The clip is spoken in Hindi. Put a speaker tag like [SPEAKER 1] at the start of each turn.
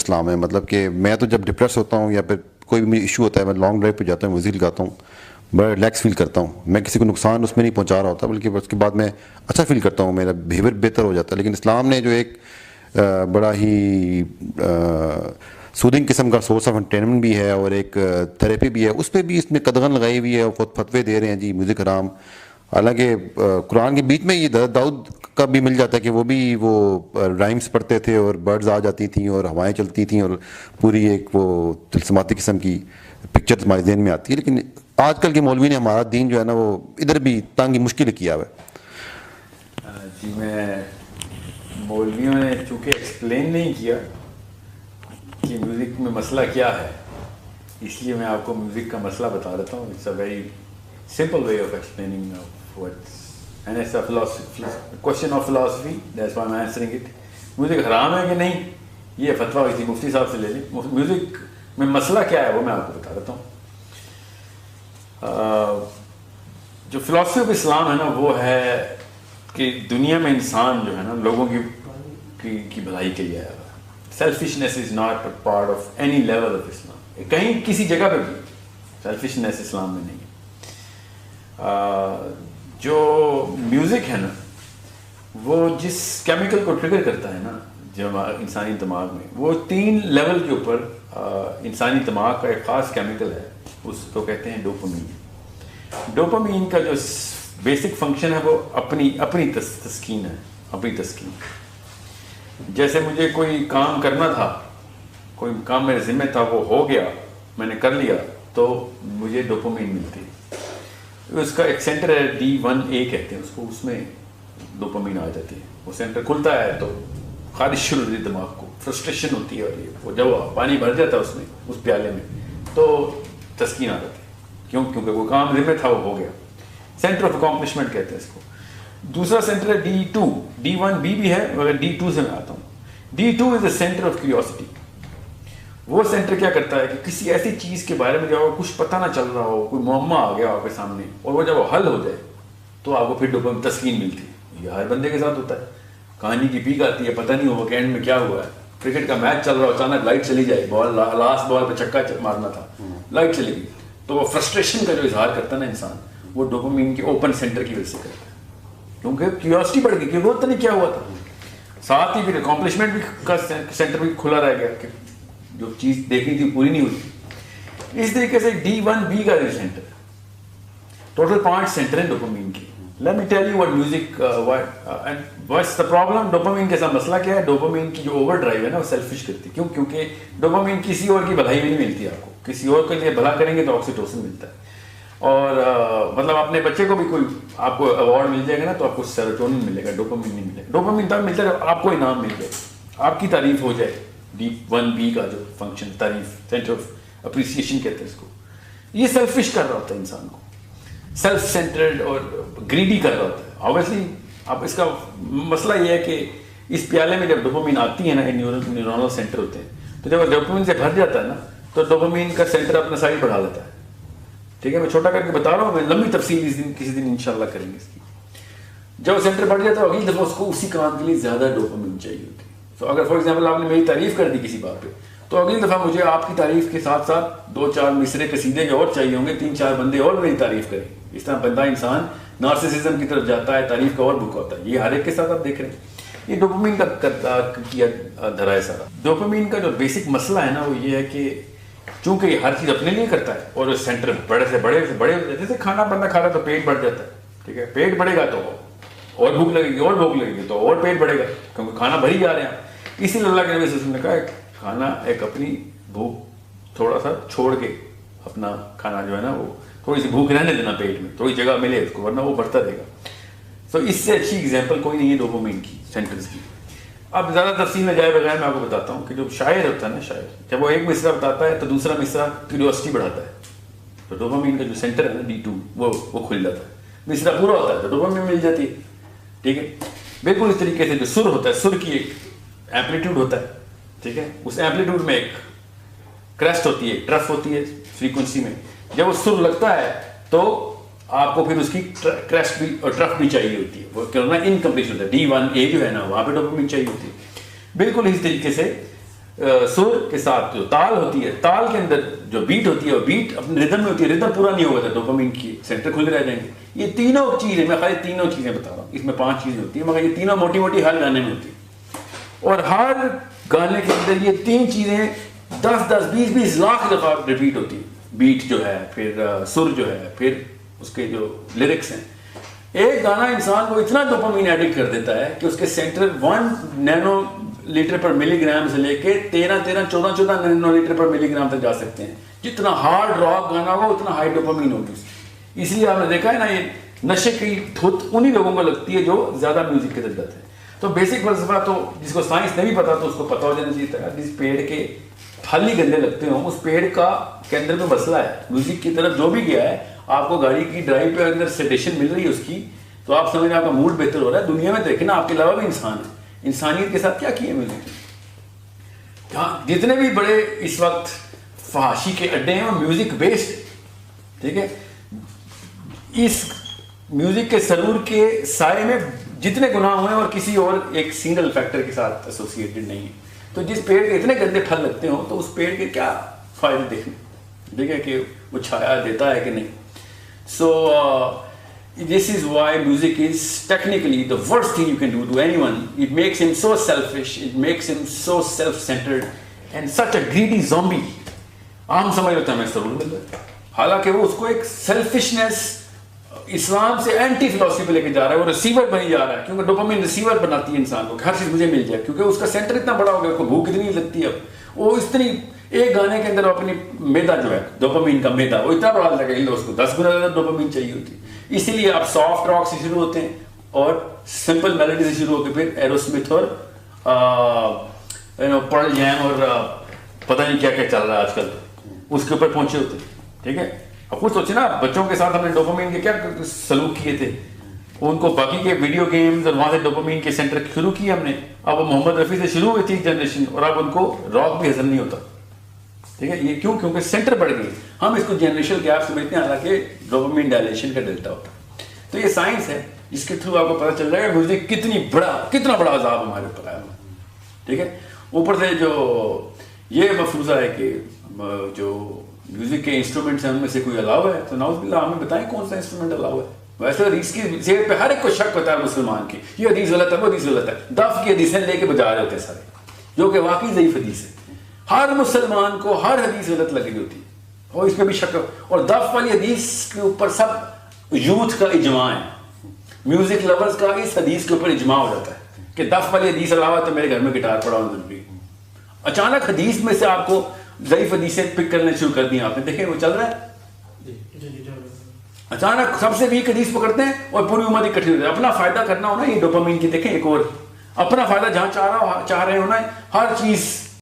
[SPEAKER 1] इस्लाम है। मतलब कि मैं तो जब डिप्रेस होता हूँ या फिर कोई भी इशू होता है, मैं लॉन्ग ड्राइव पे जाता हूँ, म्यूज़िक गाता हूँ, बड़ा रिलैक्स फील करता हूँ। मैं किसी को नुकसान उसमें नहीं पहुँचा रहा होता, बल्कि उसके बाद मैं अच्छा फील करता हूँ, मेरा बिहेवियर बेहतर हो जाता है। लेकिन इस्लाम ने जो एक बड़ा ही सूदिंग किस्म का सोर्स ऑफ एंटरटेनमेंट भी है और एक थेरेपी भी है, उस पर भी इसमें कदगन लगाई हुई है और खुद फतवे दे रहे हैं जी म्यूज़िक हराम। हालांकि कुरान के बीच में ये दाऊद का भी मिल जाता है कि वो राइम्स पढ़ते थे और बर्ड्स आ जाती थी और हवाएं चलती थी और पूरी एक वो तिलस्माती किस्म की पिक्चर हमारे जहन में आती है। लेकिन आजकल के मौलवी ने हमारा दीन जो है ना वो इधर भी तंग मुश्किल किया हुआ है।
[SPEAKER 2] जी, मैं मौलवियों ने चूँकि एक्सप्लेन नहीं किया कि म्यूज़िक में मसला क्या है, इसलिए मैं आपको म्यूज़िक का मसला बता देता हूँ। It's a very simple way of explaining what's and it's a philosophy, question of philosophy, that's why I am answering it. Music हराम है कि नहीं, ये फतवा हुई थी मुफ्ती साहब से ले लें। म्यूज़िक में मसला क्या है वो मैं आपको बता देता हूँ। जो फिलॉसफी ऑफ इस्लाम है ना वो है कि दुनिया में इंसान जो है ना लोगों की भलाई के लिए आया हुआ है। Selfishness is not a part of any level of Islam. कहीं किसी जगह पे भी सेल्फिशनेस इस्लाम में नहीं है। जो म्यूज़िक है ना वो जिस केमिकल को ट्रिगर करता है ना जो इंसानी दिमाग में, वो 3 लेवल के ऊपर इंसानी दिमाग का एक ख़ास केमिकल है, उसको कहते हैं डोपामीन। डोपामीन का जो बेसिक फंक्शन है वो अपनी तस्कीन है, अपनी तस्कीन। जैसे मुझे कोई काम करना था, कोई काम मेरे ज़िम्मे था, वो हो गया, मैंने कर लिया, तो मुझे डोपामीन मिलती है। उसका एक सेंटर है D1A कहते हैं उसको, उसमें डोपामीन आ जाती है। वो सेंटर खुलता है तो खारिश शुरू होती है, दिमाग को फ्रस्ट्रेशन होती है, और वो जब पानी भर जाता है उसमें, उस प्याले में, तो तस्कीन आ जाती है। क्योंकि वो काम ज़िम्मे था, वो हो गया। सेंटर ऑफ अकॉम्प्लिशमेंट कहते हैं इसको। दूसरा सेंटर है D2, D1B भी है मगर D2 से मैं आता हूँ। D2 is the centre of curiosity. वो सेंटर क्या करता है कि किसी ऐसी चीज़ के बारे में जब कुछ पता ना चल रहा हो, कोई मुअम्मा आ गया आपके सामने, और वो जब वो हल हो जाए तो आपको फिर डोपामीन तस्कीन मिलती है। ये हर बंदे के साथ होता है। कहानी की पीक आती है, पता नहीं होगा कि एंड में क्या हुआ है। क्रिकेट का मैच चल रहा हो, अचानक लाइट चली जाए, बॉल लास्ट बॉल पे छक्का मारना था, लाइट चली गई, तो वो फ्रस्ट्रेशन का जो इजहार करता है ना इंसान, वो डोपामीन के ओपन सेंटर की वजह से करता है। क्योंकि क्यूरियोसिटी बढ़ गई, क्योंकि वो तो नहीं क्या हुआ था। साथ ही फिर अकॉम्प्लिशमेंट भी का सेंटर भी खुला रह गया कि जो चीज़ देखनी थी पूरी नहीं हुई। इस तरीके से D1B का जो सेंटर, टोटल 5 सेंटर है डोपामीन के। Let me tell you what music and what's the problem. Dopamine के साथ मसला क्या है? डोपामीन की जो ओवर ड्राइव है ना वो सेल्फिश करती है। क्यों? क्योंकि डोपामीन किसी और की भलाई भी नहीं मिलती आपको। किसी और के लिए भला करेंगे तो ऑक्सीटोसिन मिलता है। और मतलब अपने बच्चे को भी कोई आपको अवार्ड मिल जाएगा ना तो आपको सेरोटोनिन मिलेगा, डोपामीन नहीं मिलेगा। डोपामीन तब मिलता है आपको इनाम मिल जाए, आपकी तारीफ हो जाए। D1B का जो फंक्शन, तारीफ, सेंटर ऑफ अप्रिसिएशन कहते हैं इसको, ये सेल्फिश कर रहा होता है इंसान को, सेल्फ सेंटर्ड और ग्रीडी कर रहा होता है। ऑब्वियसली अब इसका मसला ये है कि इस प्याले में जब डोपामीन आती है ना, न्यूरोनल सेंटर होते हैं, तो जब डोपामीन से भर जाता है ना तो डोपामीन का सेंटर अपना साइड बढ़ा लेता है। ठीक है, मैं छोटा करके बता रहा हूँ, मैं लंबी तफसील किसी दिन इंशाल्लाह करेंगे इसकी। जब सेंटर बढ़ जाता है अगली दफ़ा उसको उसी काम के लिए ज़्यादा डोपामीन चाहिए होती है। तो अगर फॉर एग्जांपल आपने मेरी तारीफ़ कर दी किसी बात पे, तो अगली दफ़ा मुझे आपकी तारीफ़ के साथ साथ 2-4 मिसरे कसीदे के और चाहिए होंगे, 3-4 बंदे और मेरी तारीफ़ करें। इस तरह बंदा इंसान नार्सिसिज्म की तरफ जाता है, तारीफ़ का और भूखा होता है। ये हर एक के साथ आप देख रहे हैं। ये डोपामीन का किया धरा है सारा। डोपामीन का जो बेसिक मसला है ना वो ये है कि चूंकि हर चीज़ अपने लिए करता है और सेंटर बड़े से बड़े, जैसे खाना बंदा खा रहा है तो पेट बढ़ जाता है। ठीक है, पेट बढ़ेगा तो और भूख लगेगी तो और पेट बढ़ेगा, क्योंकि खाना भरी जा रहे हैं। इसीलिए अल्लाह के नबी सल्लल्लाहु अलैहि वसल्लम ने कहा खाना एक अपनी भूख थोड़ा सा छोड़ के अपना खाना जो है ना वो थोड़ी सी भूख रहने देना पेट में, थोड़ी जगह मिले उसको, वरना वो बढ़ता रहेगा। तो इससे अच्छी एग्जाम्पल कोई नहीं है डोपामीन की, सेंटर्स की। अब ज़्यादा तफसील में जाए बगैर मैं आपको बताता हूँ कि जो शायर होता है ना, शायर जब वो एक मिसरा बताता है तो दूसरा मिसरा क्यूरियोसिटी बढ़ाता है, तो डोपामीन का जो सेंटर है ना D2 वो खुल जाता है। मिसरा पूरा होता है तो डोपामीन मिल जाती है। ठीक है, बिल्कुल इस तरीके से जो सुर होता है, सुर की एक एम्पलीट्यूड होता है। ठीक है, उस एम्पलीट्यूड में एक क्रेस्ट होती है, ट्रफ होती है फ्रीक्वेंसी में। जब वो सुर लगता है तो आपको फिर उसकी क्रेस्ट भी और ट्रफ भी चाहिए होती है। वो क्या होना इनकम्प्लीट होता है। D1A जो है ना वहाँ पे डोपामीन चाहिए होती है। बिल्कुल इस तरीके से सुर के साथ जो ताल होती है, ताल के अंदर जो बीट होती है, वो बीट अपने रिदम में होती है, रिदम पूरा नहीं होगा तो डोपामिन की सेंटर खुले रह जाएंगे। ये तीनों चीज़ें, मैं खाली तीनों चीज़ें बता रहा हूँ, इसमें 5 चीज़ें होती है, मगर ये तीनों मोटी मोटी हर गाने में होती है। और हर गाने के अंदर ये 3 चीज़ें 10-10, 20-20 लाख दफ़ा रिपीट होती है। बीट जो है, फिर सुर जो है, फिर उसके जो लिरिक्स हैं। एक गाना इंसान को इतना डोपामिन एडिक्ट कर देता है कि उसके सेंटर 1 नैनो लीटर पर मिलीग्राम से लेके 13-14 नैनो लीटर पर मिलीग्राम तक जा सकते हैं। जितना हार्ड रॉक गाना होगा उतना हाई डोपामिन होगी। इसलिए आपने देखा है ना, ये नशे की धुत उन्हीं लोगों को लगती है जो ज्यादा म्यूजिक के तरफ है। तो बेसिक फलसफा तो जिसको साइंस नहीं पता तो उसको पता हो जाना चाहिए था। जिस पेड़ के फल ही गंदे लगते हो, उस पेड़ का के अंदर में मसला है। म्यूजिक की तरफ जो भी गया है, आपको गाड़ी की ड्राइव पे अंदर सेडेशन मिल रही है उसकी, तो आप समझ रहे हैं आपका मूड बेहतर हो रहा है। दुनिया में देखे ना, आपके अलावा भी इंसान है, इंसानियत के साथ क्या किया म्यूजिक। हाँ, जितने भी बड़े इस वक्त फहाशी के अड्डे हैं वो म्यूजिक बेस्ड, ठीक है। इस म्यूजिक के सरूर के साए में जितने गुनाह हुए और किसी और एक सिंगल फैक्टर के साथ एसोसिएटेड नहीं है। तो जिस पेड़ के इतने गंदे फल लगते हो तो उस पेड़ के क्या फायदे देखने, ठीक है, कि वो छाया देता है कि नहीं। सो this is why music is technically the worst thing you can do to anyone. It makes him so selfish, it makes him so self-centered and such a greedy zombie. आम समझ लेते हैं हमें जरूर मिल रहा है, हालांकि वो उसको एक सेल्फिशनेस इस्लाम से एंटी फिलोसफी पे लेके जा रहा है। वो रिसीवर बनी जा रहा है, क्योंकि डोपामिन रिसीवर बनाती है इंसान को, हर चीज़ मुझे मिल जाए, क्योंकि उसका सेंटर इतना बड़ा हो गया, उसको भूख इतनी लगती है। अब वो इतनी एक गाने के अंदर अपनी मैदा जो है, डोपामिन का मैदा, वो इतना बड़ा लगेगा, उसको 10 गुना ज़्यादा डोपामिन चाहिए होती है। इसीलिए आप सॉफ्ट रॉक से शुरू होते हैं और सिंपल मेलोडी से शुरू होकर फिर एरोस्मिथ और पर्ल जैम और पता नहीं क्या क्या चल रहा है आजकल, उसके ऊपर पहुंचे होते हैं, ठीक है। अब खुद सोचे ना, बच्चों के साथ हमने डोपामिन के क्या सलूक किए थे, उनको बाकी के वीडियो गेम्स और वहां से डोपामिन के सेंटर शुरू किए हमने। अब वो मोहम्मद रफ़ी से शुरू हुई थी जनरेशन, और अब उनको रॉक भी हजम नहीं होता, ठीक है। ये क्यों? क्योंकि सेंटर बढ़ गई। हम इसको जनरेशनल गैप समझते हैं, हालांकि डोपामिन डायलेशन का डेल्टा होता है। तो ये साइंस है जिसके थ्रू आपको पता चल जाएगा म्यूजिक कितना बड़ा अजाब हमारे ऊपर आया, ठीक है। ऊपर से जो ये मफरूजा है कि जो म्यूजिक के इंस्ट्रूमेंट्स हैं उनमें से कोई अलाव है, तो नाउज़ुबिल्लाह हमें बताएं कौन सा इंस्ट्रूमेंट अलाव है। वैसे हदीस की सेहत पे हर एक को शक पता है मुसलमान की, ये हदीस गलत है, वो हदीस गलत है, दफ की हदीसें लेके बजा रहे होते हैं सारे, जो कि वाकई ज़ईफ हदीस है। हर मुसलमान को हर हदीस गलत लगी होती है, और इसमें भी शक। और दफ वाली हदीस के ऊपर सब यूथ का इजमा है, म्यूजिक लवर्स का इस हदीस के ऊपर इजमा हो जाता है कि दफ वाली हदीस अलावा तो मेरे घर में गिटार पड़ा होना जरूरी है। अचानक हदीस में से आपको ज़ईफ हदीसें पिक करने शुरू कर दी आपने, देखें वो चल रहा है। अचानक सबसे वीक हदीस पकड़ते हैं और पूरी उम्र इकट्ठी होती है। अपना फायदा करना हो ना, ये डोपामिन की देखें एक और अपना फायदा जहां चाह रहे हो ना, हर चीज